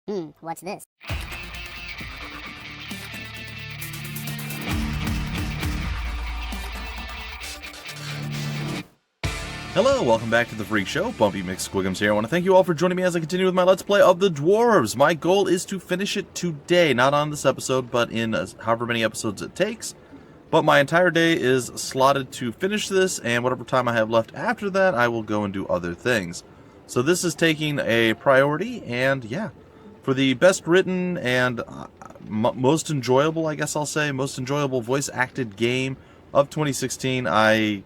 What's this? Hello, welcome back to the Freak Show. Bumpy McSquigums here. I want to thank you all for joining me as I continue with my Let's Play of the Dwarves. My goal is to finish it today, not on this episode, but in however many episodes it takes. But my entire day is slotted to finish this, and whatever time I have left after that, I will go and do other things. So this is taking a priority, and yeah, for the best written and most enjoyable, I guess I'll say, most enjoyable voice-acted game of 2016, I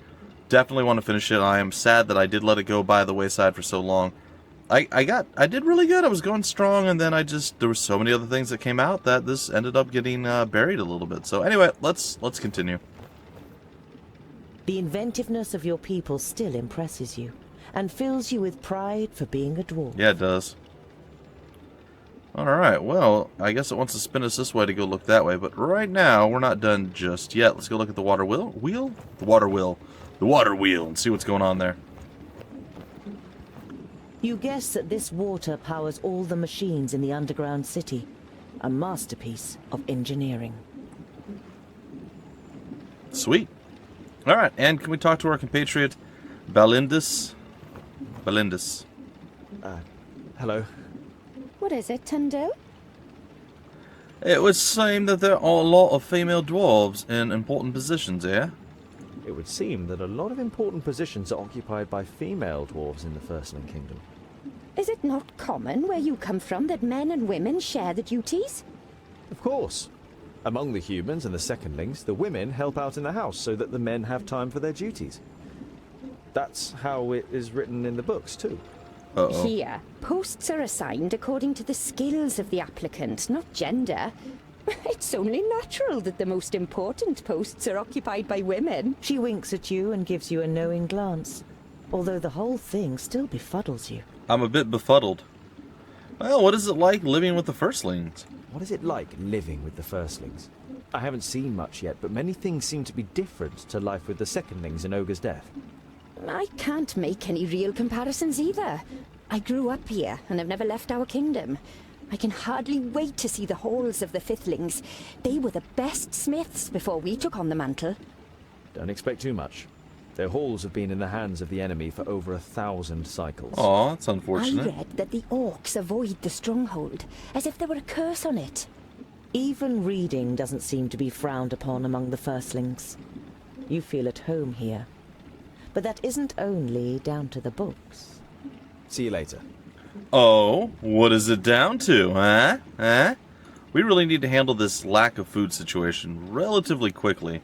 definitely want to finish it. I am sad that I did let it go by the wayside for so long. I did really good. I was going strong, and then there were so many other things that came out that this ended up getting buried a little bit. So anyway, let's continue. The inventiveness of your people still impresses you, and fills you with pride for being a dwarf. Yeah, it does. Alright, well, I guess it wants to spin us this way to go look that way, but right now, we're not done just yet. Let's go look at the water wheel. The water wheel, and see what's going on there. You guess that this water powers all the machines in the underground city. A masterpiece of engineering. Sweet. Alright, and can we talk to our compatriot, Balindis? Hello. What is it, Tundo? It would seem that there are a lot of female dwarves in important positions here. It would seem that a lot of important positions are occupied by female dwarves in the Firstling Kingdom. Is it not common where you come from that men and women share the duties? Of course. Among the humans and the secondlings, the women help out in the house so that the men have time for their duties. That's how it is written in the books, too. Uh-oh. Here, posts are assigned according to the skills of the applicant, not gender. It's only natural that the most important posts are occupied by women. She winks at you and gives you a knowing glance, although the whole thing still befuddles you. I'm a bit befuddled. Well, what is it like living with the Firstlings? What is it like living with the Firstlings? I haven't seen much yet, but many things seem to be different to life with the secondlings in Ogre's Death. I can't make any real comparisons either. I grew up here and have never left our kingdom. I can hardly wait to see the halls of the Firstlings. They were the best smiths before we took on the mantle. Don't expect too much. Their halls have been in the hands of the enemy for over 1,000 cycles. Aw, that's unfortunate. I read that the orcs avoid the stronghold, as if there were a curse on it. Even reading doesn't seem to be frowned upon among the Firstlings. You feel at home here. But that isn't only down to the books. See you later. Oh, what is it down to, huh? We really need to handle this lack of food situation relatively quickly.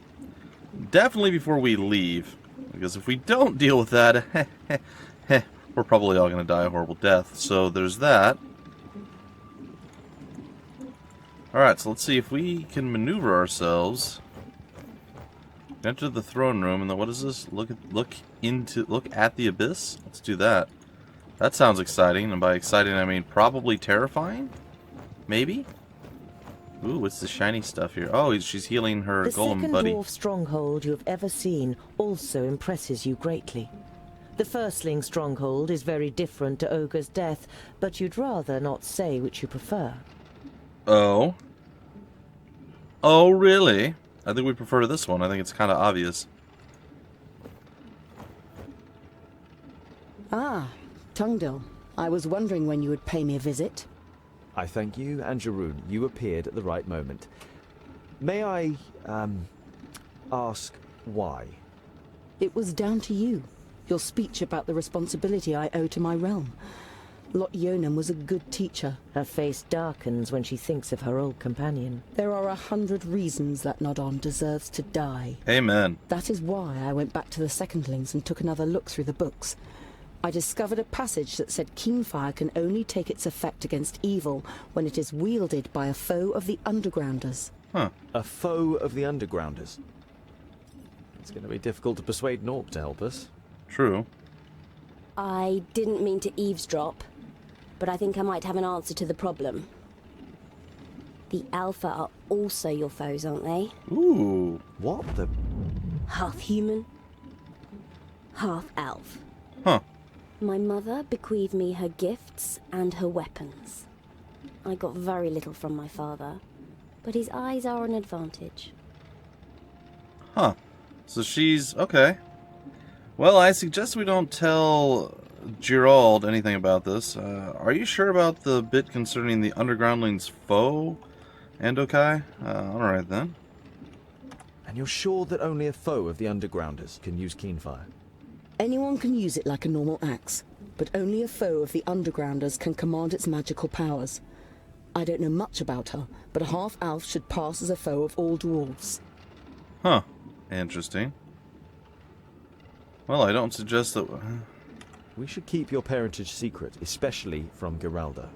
Definitely before we leave. Because if we don't deal with that, we're probably all going to die a horrible death. So there's that. Alright, so let's see if we can maneuver ourselves. Enter the throne room, and then what is this? Look at the abyss? Let's do that. That sounds exciting, and by exciting I mean probably terrifying? Maybe? Ooh, what's the shiny stuff here? Oh, she's healing her golem buddy. The second dwarf stronghold you have ever seen also impresses you greatly. The Firstling stronghold is very different to Ogre's Death, but you'd rather not say which you prefer. Oh? Oh, really? I think we prefer this one. I think it's kind of obvious. Ah, Tungdil. I was wondering when you would pay me a visit. I thank you, and Jeroen, you appeared at the right moment. May I, ask why? It was down to you. Your speech about the responsibility I owe to my realm. Lot Yonan was a good teacher. Her face darkens when she thinks of her old companion. There are 100 reasons that Nodon deserves to die. Amen. That is why I went back to the secondlings and took another look through the books. I discovered a passage that said Keenfire can only take its effect against evil when it is wielded by a foe of the Undergrounders. Huh. A foe of the Undergrounders. It's going to be difficult to persuade Nork to help us. True. I didn't mean to eavesdrop, but I think I might have an answer to the problem. The Alpha are also your foes, aren't they? Ooh. What the... Half human, half elf. Huh. My mother bequeathed me her gifts and her weapons. I got very little from my father, but his eyes are an advantage. Huh. So she's... okay. Well, I suggest we don't tell Gerald anything about this. Are you sure about the bit concerning the Undergroundling's foe, Andokai? Alright then. And you're sure that only a foe of the Undergrounders can use Keenfire? Anyone can use it like a normal axe, but only a foe of the Undergrounders can command its magical powers. I don't know much about her, but a half-elf should pass as a foe of all dwarves. Huh. Interesting. Well, I don't suggest that... We should keep your parentage secret, especially from Geralda.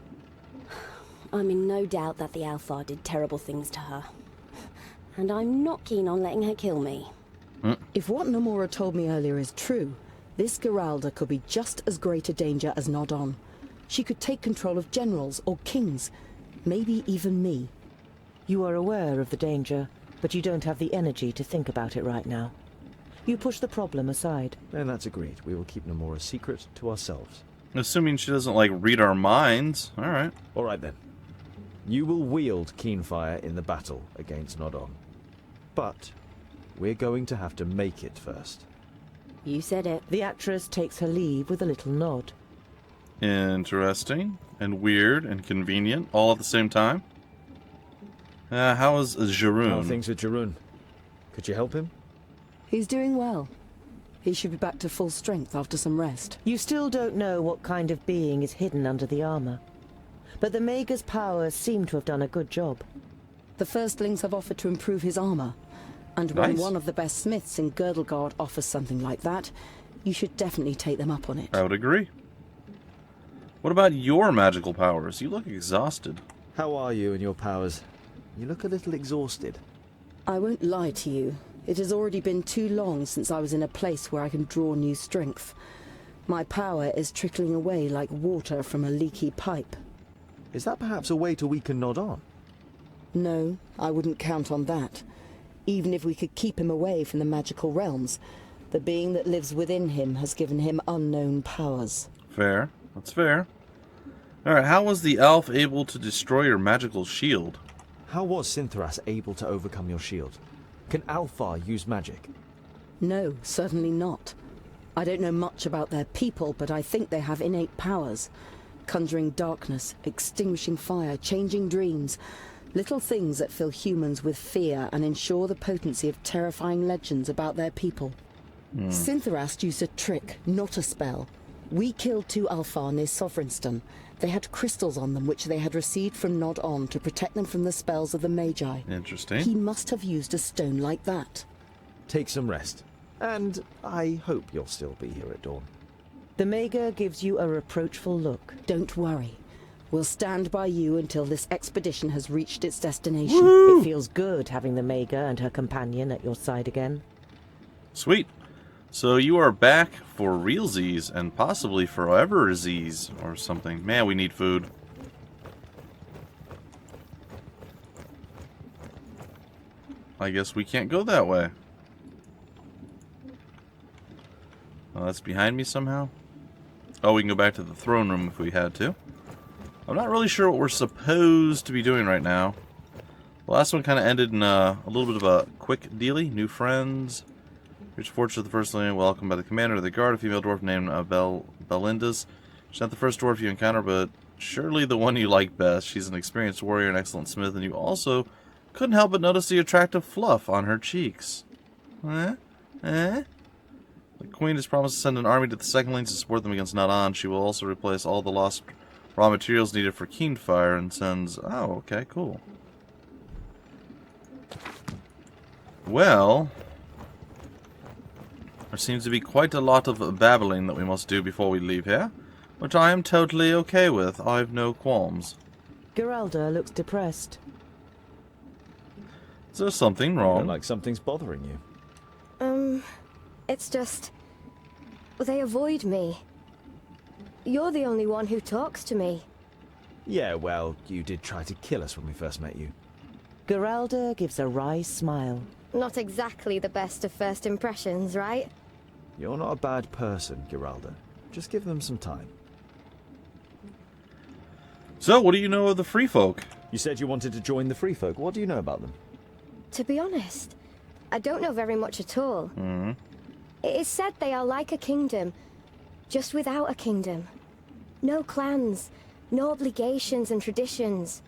I'm in no doubt that the Alpha did terrible things to her. And I'm not keen on letting her kill me. If what Namora told me earlier is true, this Geralda could be just as great a danger as Nodon. She could take control of generals or kings, maybe even me. You are aware of the danger, but you don't have the energy to think about it right now. You push the problem aside. Then that's agreed. We will keep Namora's secret to ourselves. Assuming she doesn't, like, read our minds. Alright. Alright then. You will wield Keenfire in the battle against Nodon. But we're going to have to make it first. You said it. The actress takes her leave with a little nod. Interesting. And weird and convenient, all at the same time. How is Jeroen? How are things with Jeroen? Could you help him? He's doing well. He should be back to full strength after some rest. You still don't know what kind of being is hidden under the armor. But the Mager's powers seem to have done a good job. The Firstlings have offered to improve his armor. And when Nice. one of the best smiths in Girdlegard offers something like that, you should definitely take them up on it. I would agree. What about your magical powers? You look exhausted. How are you and your powers? You look a little exhausted. I won't lie to you. It has already been too long since I was in a place where I can draw new strength. My power is trickling away like water from a leaky pipe. Is that perhaps a way to weaken Nodon? No, I wouldn't count on that. Even if we could keep him away from the magical realms, the being that lives within him has given him unknown powers. Fair. That's fair. Alright, how was the elf able to destroy your magical shield? How was Synthras able to overcome your shield? Can Alfar use magic? No, certainly not. I don't know much about their people, but I think they have innate powers. Conjuring darkness, extinguishing fire, changing dreams. Little things that fill humans with fear and ensure the potency of terrifying legends about their people. Syntherast used a trick, not a spell. We killed 2 Alfar near Sovereignstone. They had crystals on them which they had received from Nod-On to protect them from the spells of the Magi. Interesting. He must have used a stone like that. Take some rest. And I hope you'll still be here at dawn. The Mager gives you a reproachful look. Don't worry. We'll stand by you until this expedition has reached its destination. It feels good having the Mager and her companion at your side again. Sweet. So you are back for realsies and possibly foreversies or something. Man, we need food. I guess we can't go that way. Oh, that's behind me somehow? Oh, we can go back to the throne room if we had to. I'm not really sure what we're supposed to be doing right now. The last one kind of ended in a little bit of a quick dealy. New friends. Reach fortune of the Firstling, welcome by the commander of the guard, a female dwarf named Belinda's. She's not the first dwarf you encounter, but surely the one you like best. She's an experienced warrior, an excellent smith, and you also couldn't help but notice the attractive fluff on her cheeks. The queen has promised to send an army to the Secondlings to support them against Nod-On. She will also replace all the lost raw materials needed for Keenfire and sends... Oh, okay, cool. Well... There seems to be quite a lot of babbling that we must do before we leave here, which I am totally okay with. I've no qualms. Geralda looks depressed. Is there something You wrong? look like something's bothering you. It's just... they avoid me. You're the only one who talks to me. Yeah, well, you did try to kill us when we first met you. Geralda gives a wry smile. Not exactly the best of first impressions, right? You're not a bad person, Geralda. Just give them some time. So, what do you know of the Free Folk? You said you wanted to join the Free Folk. What do you know about them? To be honest, I don't know very much at all. It is said they are like a kingdom, just without a kingdom. No clans, no obligations and traditions,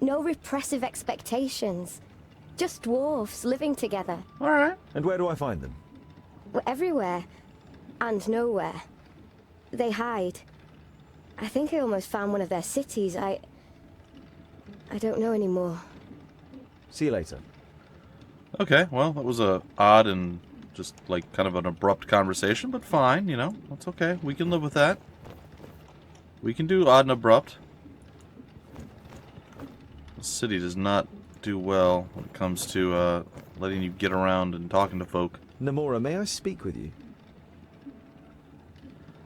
no repressive expectations. Just dwarves living together. Alright. And where do I find them? Everywhere and nowhere. They hide. I think I almost found one of their cities. I don't know anymore. See you later. Okay, well, that was a odd and just, like, kind of an abrupt conversation, but fine, you know. That's okay. We can live with that. We can do odd and abrupt. The city does not do well when it comes to letting you get around and talking to folk. Namora, may I speak with you?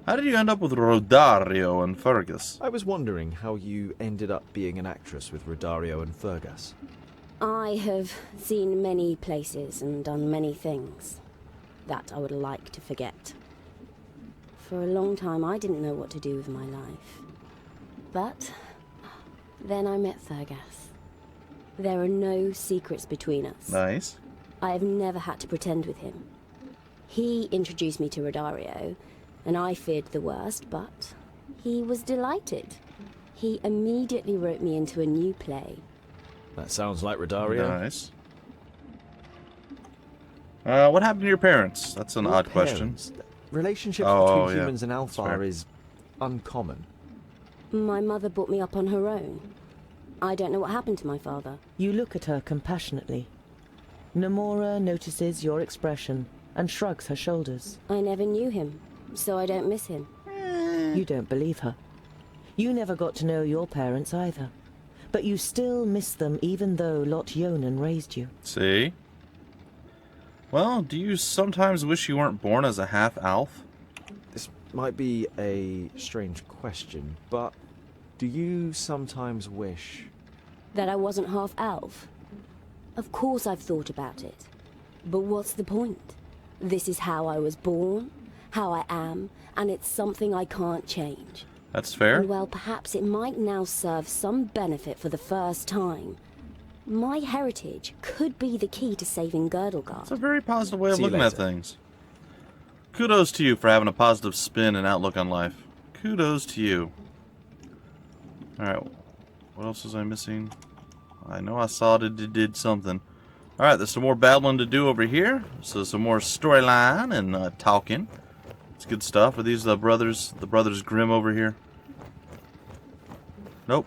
How did you end up with Rodario and Fergus? I was wondering how you ended up being an actress with Rodario and Fergus. I have seen many places and done many things that I would like to forget. For a long time, I didn't know what to do with my life. But then I met Fergus. There are no secrets between us. Nice. I have never had to pretend with him. He introduced me to Rodario, and I feared the worst, but he was delighted. He immediately wrote me into a new play. That sounds like Rodario. Nice. What happened to your parents? That's an odd question. Relationships Oh, between yeah. humans and That's fair. Alfar is uncommon. My mother brought me up on her own. I don't know what happened to my father. You look at her compassionately. Namora notices your expression and shrugs her shoulders. I never knew him, so I don't miss him. You don't believe her. You never got to know your parents either. But you still miss them even though Lot Yonan raised you. See? Well, do you sometimes wish you weren't born as a half-elf? This might be a strange question, but do you sometimes wish... That I wasn't half-elf? Of course I've thought about it. But what's the point? This is how I was born, how I am, and it's something I can't change. That's fair. And well, perhaps it might now serve some benefit for the first time. My heritage could be the key to saving Girdlegard. It's a very positive way of See you looking at later. things. Kudos to you for having a positive spin and outlook on life. Kudos to you. Alright, what else was I missing? I know I saw it did something. Alright, there's some more battling to do over here. So some more storyline and talking. It's good stuff. Are these the brothers Grimm over here? Nope.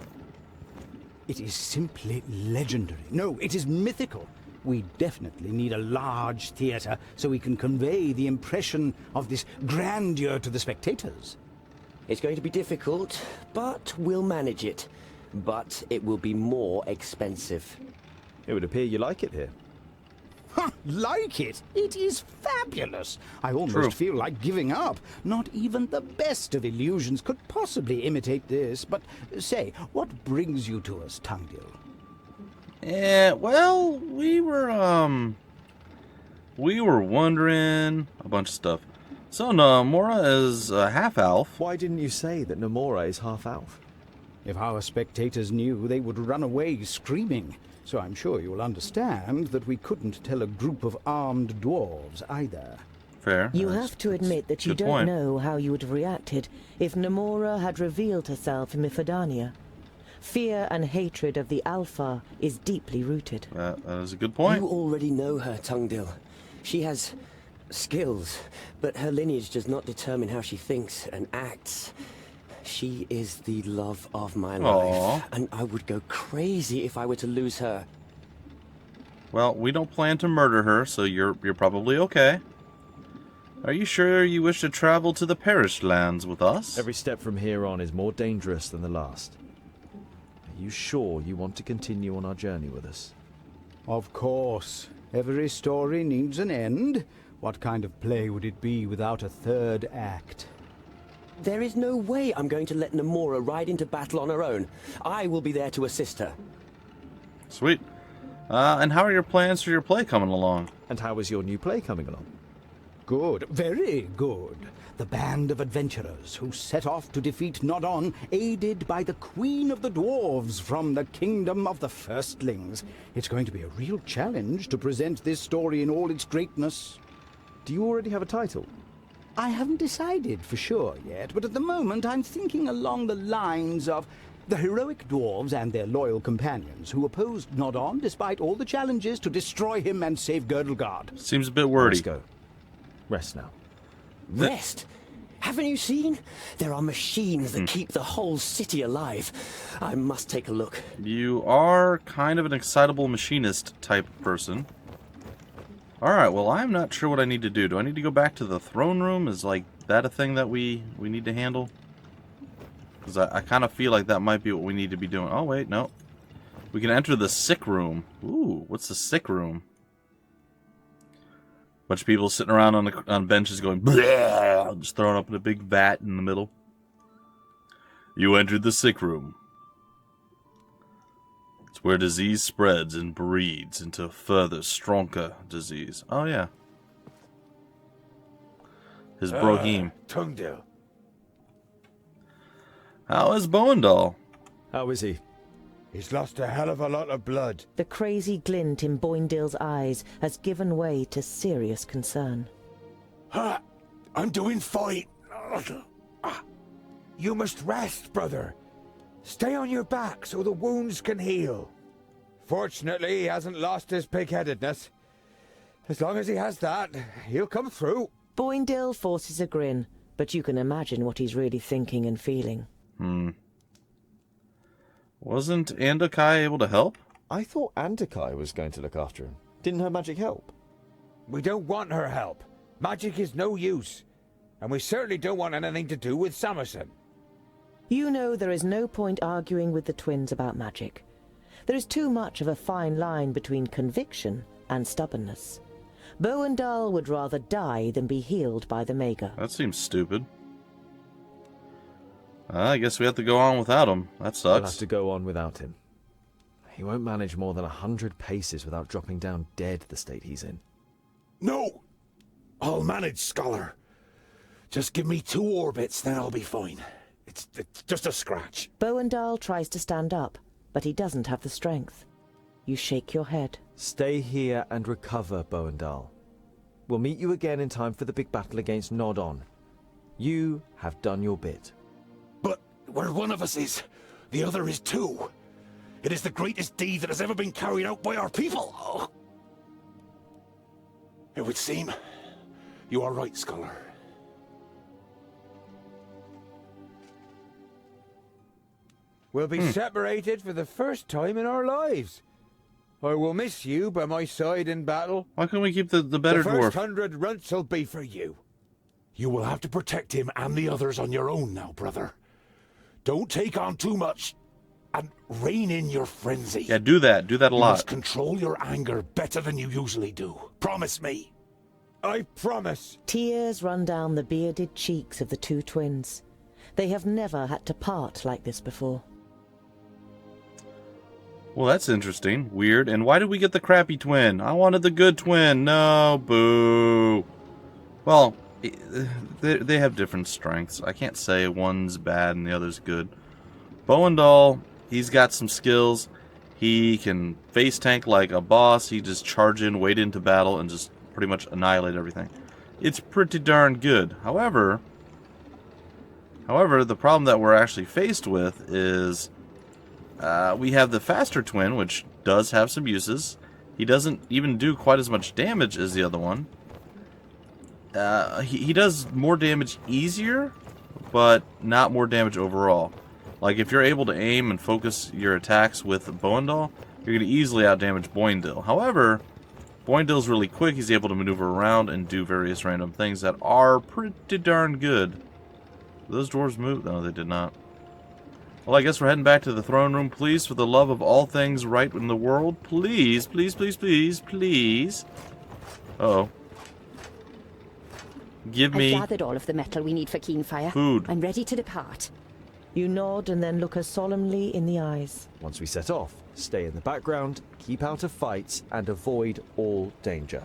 It is simply legendary. No, it is mythical. We definitely need a large theatre so we can convey the impression of this grandeur to the spectators. It's going to be difficult, but we'll manage it. But it will be more expensive. It would appear you like it here. Ha! Like it? It is fabulous. I almost True. feel like giving up. Not even the best of illusions could possibly imitate this. But say, what brings you to us, Tungdil? Yeah, well, we were wondering a bunch of stuff. So Namora is a half-elf. Why didn't you say that Namora is half-elf? If our spectators knew, they would run away screaming. So I'm sure you'll understand that we couldn't tell a group of armed dwarves either. Fair. You That's- have to admit that you good don't point. know how you would have reacted if Namora had revealed herself in Mifodania. Fear and hatred of the Alpha is deeply rooted. That is a good point. You already know her, Tungdil. She has skills, but her lineage does not determine how she thinks and acts. She is the love of my life, and I would go crazy if I were to lose her. Well, we don't plan to murder her, so you're probably okay. Are you sure you wish to travel to the Perished Lands with us? Every step from here on is more dangerous than the last. Are you sure you want to continue on our journey with us? Of course. Every story needs an end. What kind of play would it be without a third act? There is no way I'm going to let Namora ride into battle on her own. I will be there to assist her. Sweet. And how are your plans for your play coming along? And how is your new play coming along? Good, very good. the band of adventurers who set off to defeat Nodon, aided by the Queen of the Dwarves from the kingdom of the Firstlings. It's going to be a real challenge to present this story in all its greatness. Do you already have a title? I haven't decided for sure yet, but at the moment I'm thinking along the lines of the heroic dwarves and their loyal companions who opposed Nodon despite all the challenges to destroy him and save Girdlegard. Seems a bit wordy. Let's go. Rest now. Rest? Haven't you seen? There are machines that keep the whole city alive. I must take a look. You are kind of an excitable machinist type person. Alright, well, I'm not sure what I need to do. Do I need to go back to the throne room? Is, like, that a thing that we need to handle? Because I kind of feel like that might be what we need to be doing. Oh, wait, no. We can enter the sick room. Ooh, what's the sick room? Bunch of people sitting around on benches going, bleh, just throwing up in a big vat in the middle. You entered the sick room. It's where disease spreads and breeds into further, stronger disease. Oh, yeah. His Brohim. Tungdil. How is Boendal? How is he? He's lost a hell of a lot of blood. The crazy glint in Boendal's eyes has given way to serious concern. I'm doing fine. You must rest, brother. Stay on your back so the wounds can heal. Fortunately, he hasn't lost his pig-headedness. As long as he has that, he'll come through. Boendal forces a grin, but you can imagine what he's really thinking and feeling. Wasn't Andokai able to help? I thought Andokai was going to look after him. Didn't her magic help? We don't want her help. Magic is no use. And we certainly don't want anything to do with Samerson. You know there is no point arguing with the twins about magic. There is too much of a fine line between conviction and stubbornness. Boendal would rather die than be healed by the Maga. That seems stupid. I guess we have to go on without him. That We'll sucks. have to go on without him. He won't manage more than 100 paces without dropping down dead the state he's in. No! I'll manage, Scholar. Just give me 2 orbits, then I'll be fine. It's just a scratch. Boendal tries to stand up, but he doesn't have the strength. You shake your head. Stay here and recover, Boendal. We'll meet you again in time for the big battle against Nodon. You have done your bit. But where one of us is, the other is too. It is the greatest deed that has ever been carried out by our people. Oh. It would seem you are right, Scholar. We'll be separated for the first time in our lives. I will miss you by my side in battle. Why can't we keep the better The first dwarf? 100 runts will be for you. You will have to protect him and the others on your own now, brother. Don't take on too much, and rein in your frenzy. Yeah, do that. Do that a You lot. must control your anger better than you usually do. Promise me. I promise. Tears run down the bearded cheeks of the two twins. They have never had to part like this before. Well, that's interesting. Weird. And why did we get the crappy twin? I wanted the good twin. No, boo. Well, they have different strengths. I can't say one's bad and the other's good. Boendal, he's got some skills. He can face tank like a boss. He just charge in, wade into battle, and just pretty much annihilate everything. It's pretty darn good. However, the problem that we're actually faced with is we have the faster twin, which does have some uses. He doesn't even do quite as much damage as the other one. He does more damage easier, but not more damage overall. Like, if you're able to aim and focus your attacks with Boendal, you're going to easily outdamage Boendal. However, Boendal's really quick. He's able to maneuver around and do various random things that are pretty darn good. Did those dwarves move? No, they did not. Well, I guess we're heading back to the throne room. Please, for the love of all things right in the world, please, please, please, please, please. Uh-oh. Give me I've gathered all of the metal we need for Keenfire. food. I'm ready to depart. You nod and then look her solemnly in the eyes. Once we set off, stay in the background, keep out of fights, and avoid all danger.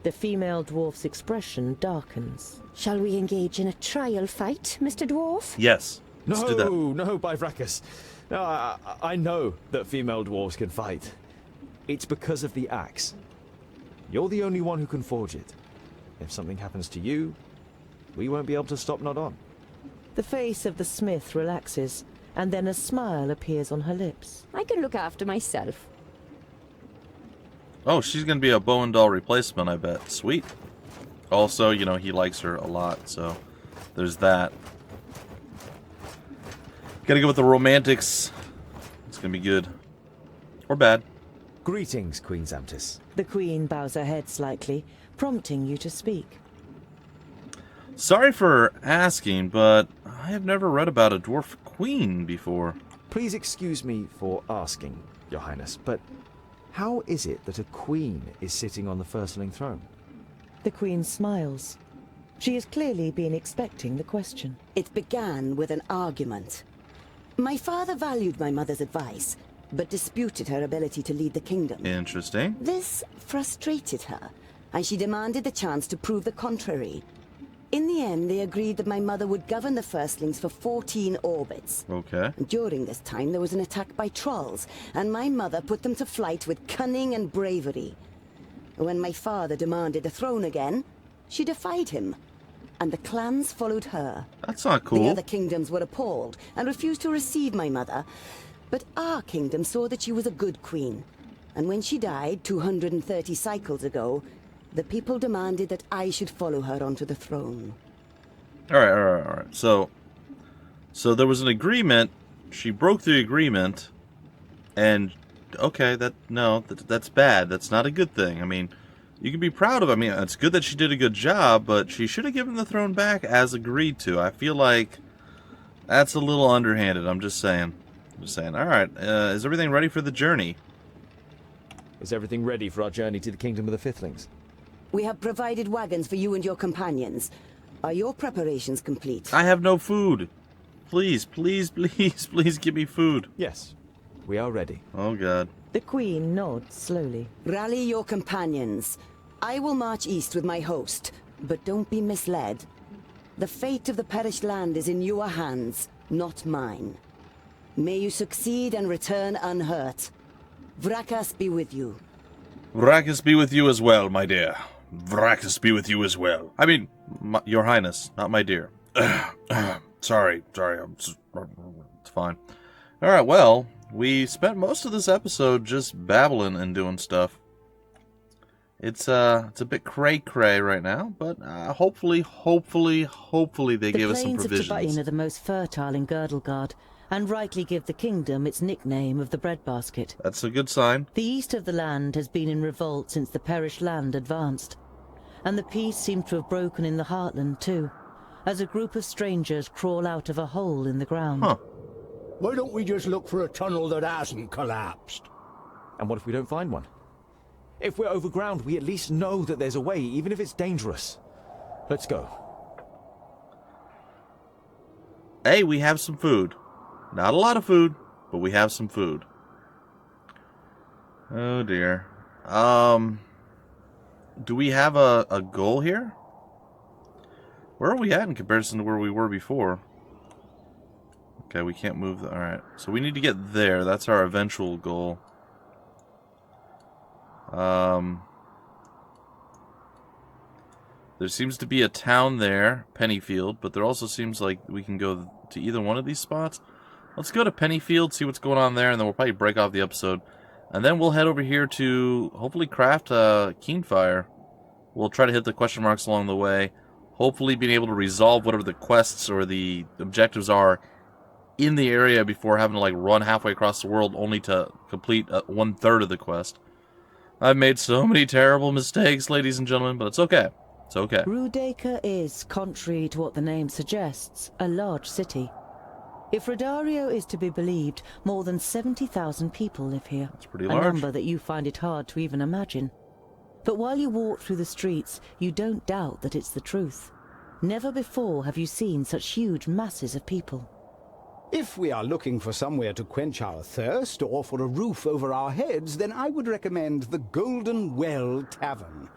The female dwarf's expression darkens. Shall we engage in a trial fight, Mr. Dwarf? Yes. Let's do that. No, Bifracus. No, I know that female dwarves can fight. It's because of the axe. You're the only one who can forge it. If something happens to you, we won't be able to stop Nod on. The face of the smith relaxes, and then a smile appears on her lips. I can look after myself. Oh, she's going to be a Boendal replacement, I bet. Sweet. Also, you know, he likes her a lot, so there's that. Gotta go with the romantics. It's going to be good. Or bad. Greetings, Queen Zamtis. The queen bows her head slightly, prompting you to speak. Sorry for asking, but I have never read about a dwarf queen before. Please excuse me for asking, Your Highness, but how is it that a queen is sitting on the Firstling throne? The queen smiles. She has clearly been expecting the question. It began with an argument. My father valued my mother's advice, but disputed her ability to lead the kingdom. Interesting. This frustrated her, and she demanded the chance to prove the contrary. In the end, they agreed that my mother would govern the Firstlings for 14 orbits. Okay. During this time, there was an attack by trolls, and my mother put them to flight with cunning and bravery. When my father demanded the throne again, she defied him, and the clans followed her. That's not cool. The other kingdoms were appalled and refused to receive my mother, but our kingdom saw that she was a good queen. And when she died 230 cycles ago, the people demanded that I should follow her onto the throne. All right. So there was an agreement. She broke the agreement, and okay, that's bad. That's not a good thing. I mean, you can be proud of it. I mean, it's good that she did a good job, but she should have given the throne back as agreed to. I feel like that's a little underhanded. I'm just saying. All right, is everything ready for the journey? Is everything ready for our journey to the kingdom of the Firstlings? We have provided wagons for you and your companions. Are your preparations complete? I have no food. Please give me food. Yes, we are ready. Oh, God. The queen nods slowly. Rally your companions. I will march east with my host, but don't be misled. The fate of the perished land is in your hands, not mine. May you succeed and return unhurt. Vrakas be with you. Vrakas be with you as well, my dear. Vrakas be with you as well. I mean, Your Highness, not my dear. Sorry. It's fine. All right, well, we spent most of this episode just babbling and doing stuff. It's a bit cray-cray right now, but hopefully they give us some provisions. The plains of Tibain are the most fertile in Girdlegard, and rightly give the kingdom its nickname of the breadbasket. That's a good sign. The east of the land has been in revolt since the perished land advanced, and the peace seems to have broken in the heartland too, as a group of strangers crawl out of a hole in the ground. Huh. Why don't we just look for a tunnel that hasn't collapsed? And what if we don't find one? If we're overground, we at least know that there's a way, even if it's dangerous. Let's go. Hey, we have some food. Not a lot of food, but we have some food. Oh dear. Do we have a goal here? Where are we at in comparison to where we were before? Okay, we can't move. Alright, so we need to get there. That's our eventual goal. There seems to be a town there, Pennyfield, but there also seems like we can go to either one of these spots. Let's go to Pennyfield, see what's going on there, and then we'll probably break off the episode. And then we'll head over here to hopefully craft Keenfire. We'll try to hit the question marks along the way. Hopefully being able to resolve whatever the quests or the objectives are in the area before having to like run halfway across the world only to complete 1/3 of the quest. I've made so many terrible mistakes, ladies and gentlemen, but it's okay. It's okay. Rudacre is, contrary to what the name suggests, a large city. If Rodario is to be believed, more than 70,000 people live here. That's pretty a large. Number that you find it hard to even imagine. But while you walk through the streets, you don't doubt that it's the truth. Never before have you seen such huge masses of people. If we are looking for somewhere to quench our thirst or for a roof over our heads, then I would recommend the Golden Well Tavern.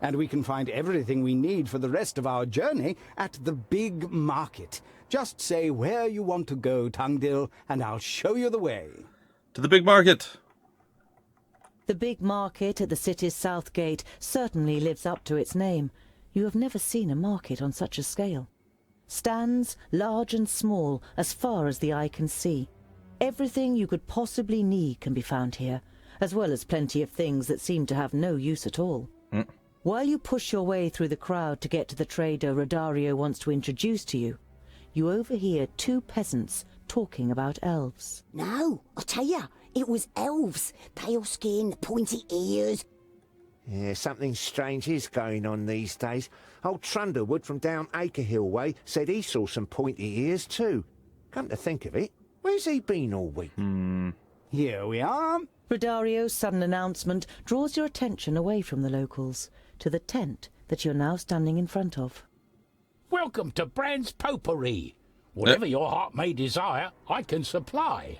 And we can find everything we need for the rest of our journey at the big market. Just say where you want to go, Tungdil, and I'll show you the way. To the big market. The big market at the city's south gate certainly lives up to its name. You have never seen a market on such a scale. Stands, large and small, as far as the eye can see. Everything you could possibly need can be found here, as well as plenty of things that seem to have no use at all. While you push your way through the crowd to get to the trader Rodario wants to introduce to you, you overhear two peasants talking about elves. No, I tell ya, it was elves. Pale skin, pointy ears. Yeah, something strange is going on these days. Old Trundlewood from down Acrehill way said he saw some pointy ears too. Come to think of it, where's he been all week? Here we are. Rodario's sudden announcement draws your attention away from the locals to the tent that you're now standing in front of. Welcome to Brand's Potpourri. Whatever your heart may desire, I can supply.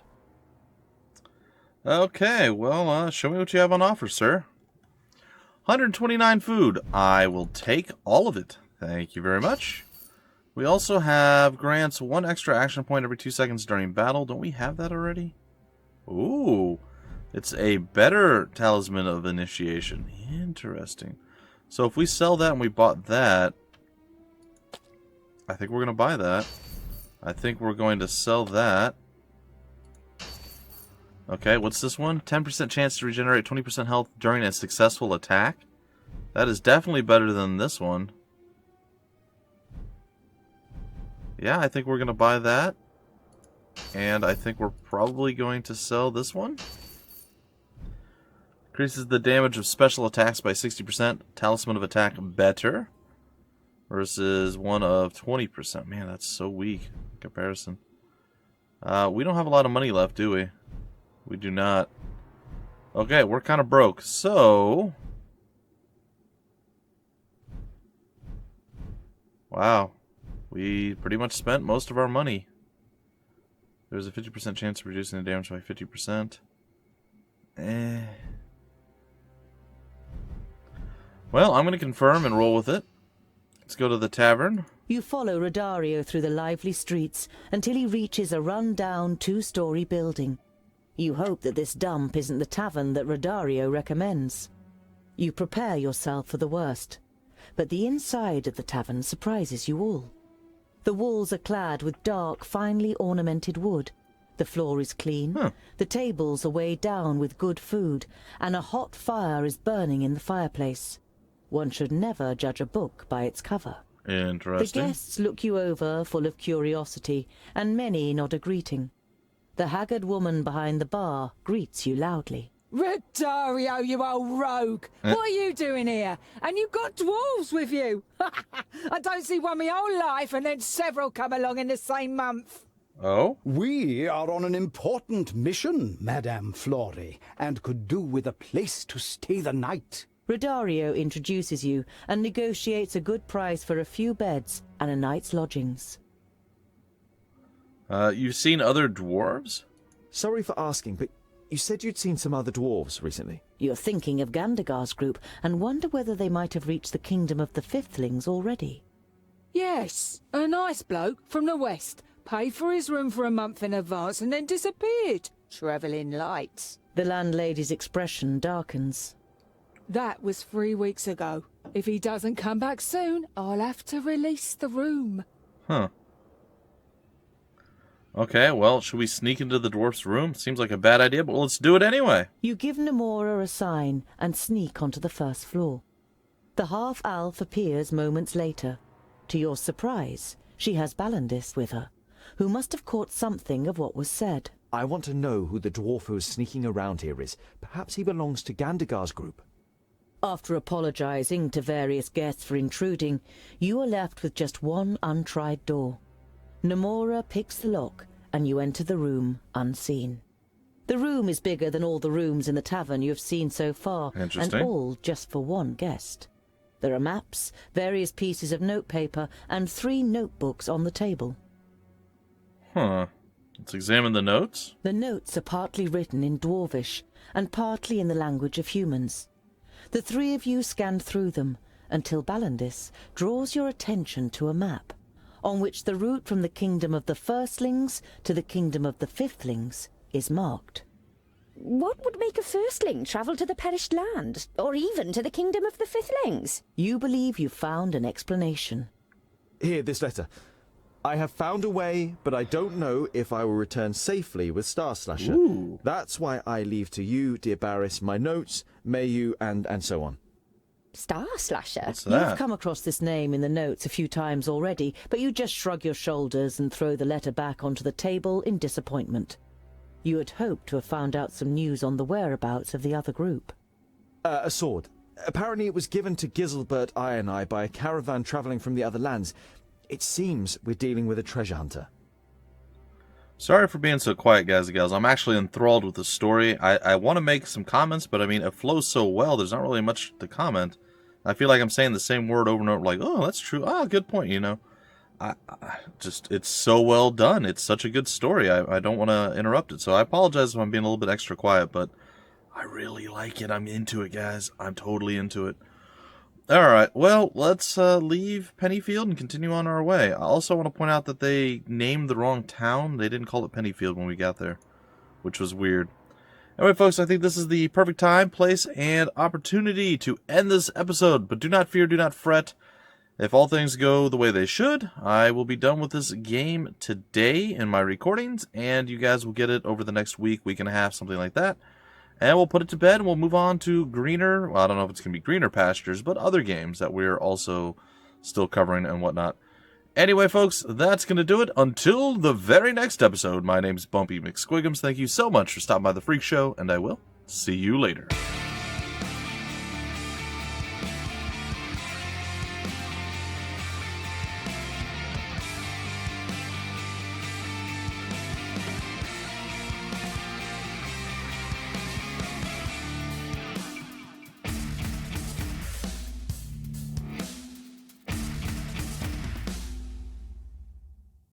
Okay, well, show me what you have on offer, sir. 129 food. I will take all of it. Thank you very much. We also have grants 1 extra action point every 2 seconds during battle. Don't we have that already? Ooh, it's a better talisman of initiation. Interesting. So if we sell that and we bought that, I think we're going to buy that. I think we're going to sell that. Okay, what's this one? 10% chance to regenerate 20% health during a successful attack. That is definitely better than this one. Yeah, I think we're going to buy that. And I think we're probably going to sell this one. Increases the damage of special attacks by 60%. Talisman of attack better. Versus one of 20%. Man, that's so weak in comparison. We don't have a lot of money left, do we? We do not. Okay, we're kind of broke. So... wow. We pretty much spent most of our money. There's a 50% chance of reducing the damage by 50%. Well, I'm going to confirm and roll with it. Let's go to the tavern. You follow Rodario through the lively streets until he reaches a run-down 2-story building. You hope that this dump isn't the tavern that Rodario recommends. You prepare yourself for the worst, but the inside of the tavern surprises you all. The walls are clad with dark, finely ornamented wood. The floor is clean, the tables are weighed down with good food, and a hot fire is burning in the fireplace. One should never judge a book by its cover. Interesting. The guests look you over, full of curiosity, and many nod a greeting. The haggard woman behind the bar greets you loudly. Rodario, you old rogue! What are you doing here? And you've got dwarves with you! I don't see one my whole life, and then several come along in the same month. Oh? We are on an important mission, Madame Flori, and could do with a place to stay the night. Rodario introduces you and negotiates a good price for a few beds and a night's lodgings. You've seen other dwarves? Sorry for asking, but you said you'd seen some other dwarves recently. You're thinking of Gandagar's group and wonder whether they might have reached the kingdom of the Firstlings already. Yes, a nice bloke from the west. Paid for his room for a month in advance and then disappeared. Travelling lights. The landlady's expression darkens. That was 3 weeks ago. If he doesn't come back soon, I'll have to release the room. Huh. Okay, well, should we sneak into the dwarf's room? Seems like a bad idea, but let's do it anyway. You give Namora a sign and sneak onto the first floor. The half-elf appears moments later. To your surprise, she has Balandis with her, who must have caught something of what was said. I want to know who the dwarf who is sneaking around here is. Perhaps he belongs to Gandagar's group. After apologizing to various guests for intruding, you are left with just one untried door. Namora picks the lock, and you enter the room unseen. The room is bigger than all the rooms in the tavern you have seen so far, and all just for one guest. There are maps, various pieces of notepaper, and 3 notebooks on the table. Huh. Let's examine the notes. The notes are partly written in Dwarvish, and partly in the language of humans. The 3 of you scan through them, until Balandis draws your attention to a map, on which the route from the kingdom of the Firstlings to the kingdom of the Firstlings is marked. What would make a firstling travel to the perished land, or even to the kingdom of the Firstlings? You believe you found an explanation. Here, this letter. I have found a way, but I don't know if I will return safely with Star Slasher. Ooh. That's why I leave to you, dear Barris, my notes, may you, and so on. Star Slasher? What's that? You've come across this name in the notes a few times already, but you just shrug your shoulders and throw the letter back onto the table in disappointment. You had hoped to have found out some news on the whereabouts of the other group. A sword. Apparently it was given to Giselbert I and I by a caravan travelling from the other lands. It seems we're dealing with a treasure hunter. Sorry for being so quiet, guys and gals. I'm actually enthralled with the story. I want to make some comments, but I mean, it flows so well, there's not really much to comment. I feel like I'm saying the same word over and over, like, oh, that's true. Oh, good point, you know. It's so well done. It's such a good story. I don't want to interrupt it, so I apologize if I'm being a little bit extra quiet, but I really like it. I'm into it, guys. I'm totally into it. Alright, well, let's leave Pennyfield and continue on our way. I also want to point out that they named the wrong town. They didn't call it Pennyfield when we got there, which was weird. Anyway, folks, I think this is the perfect time, place, and opportunity to end this episode. But do not fear, do not fret. If all things go the way they should, I will be done with this game today in my recordings, and you guys will get it over the next week and a half, something like that. And we'll put it to bed, and we'll move on to greener, well, I don't know if it's going to be greener pastures, but other games that we're also still covering and whatnot. Anyway, folks, that's going to do it. Until the very next episode, my name's Bumpy McSquigums. Thank you so much for stopping by the Freak Show, and I will see you later.